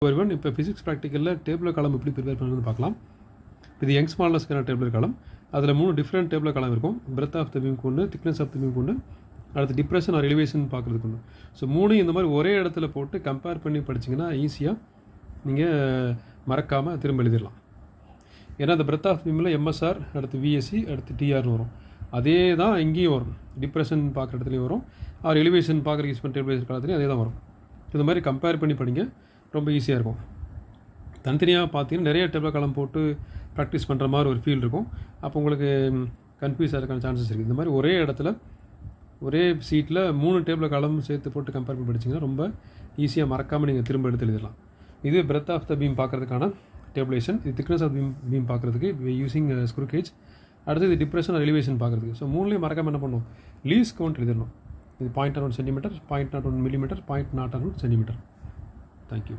வருவன் இப்போ physics ப்ராக்டிக்கலில் table காலம் எப்படி ப்ரிப்பேர் பண்ணுறதுன்னு பார்க்கலாம். இது யங் ஸ்மால்னஸ்க்கான டேபிள் காலம். அதில் 3 டிஃப்ரெண்ட் டேபிள் காலம் இருக்கும். பிரெத் ஆஃப் த பீம்க்கு ஒன்று, திக்னஸ் ஆஃப் த பீம்க்கு ஒன்று, அடுத்து டிப்ரெஷன் ஆர் எலிவேஷன் பார்க்குறதுக்கு ஒன்று. ஸோ 3 இந்த மாதிரி ஒரே இடத்துல போட்டு கம்பேர் பண்ணி படிச்சிங்கன்னா ஈஸியாக நீங்கள் மறக்காமல் திரும்ப எழுதிடலாம். ஏன்னா அந்த பிரெத் ஆஃப் பீமில் எம்எஸ்ஆர், அடுத்து விஎஸ்சி, அடுத்து டிஆர்னு வரும். அதே தான் இங்கேயும் வரும். டிப்ரெஷன் பார்க்குற இடத்துலையும் வரும், ஆர் எலிவேஷன் பார்க்குற யூஸ் பண்ண டேபிள் காலத்துலையும் அதே தான் வரும். இது மாதிரி கம்பேர் பண்ணி படிங்க, ரொம்ப ஈஸியாக இருக்கும். தனித்தனியாக பார்த்தீங்கன்னா நிறைய டேபிள் காலம் போட்டு ப்ராக்டிஸ் பண்ணுற மாதிரி ஒரு ஃபீல் இருக்கும். அப்போ உங்களுக்கு கன்ஃபியூஸ் ஆகிறதுக்கான சான்சஸ் இருக்குது. இந்த மாதிரி ஒரே இடத்துல ஒரே சீட்டில் 3 டேபிள் காலம் சேர்த்து போட்டு கம்பேர் பண்ணி படிச்சிங்கன்னா ரொம்ப ஈஸியாக மறக்காமல் நீங்கள் திரும்ப எடுத்து எழுதிடலாம். இது பிரெத் ஆஃப் த பீம் பார்க்குறதுக்கான டேபிளேஷன். இது திக்னஸ் ஆஃப் பீம் பார்க்குறதுக்கு யூஸிங் ஸ்க்ரூ கேஜ். அடுத்து இது டிப்ரெஷன் ஆர் எலிவேஷன் பார்க்குறதுக்கு. ஸோ 3லேயும் மறக்காமல் என்ன பண்ணணும், லீஸ் கவுண்ட் எழுதிடணும். இது 0.01 சென்டிமீட்டர், 0.01 மில்லிமீட்டர், 0.01 சென்டிமீட்டர். தேங்க்யூ.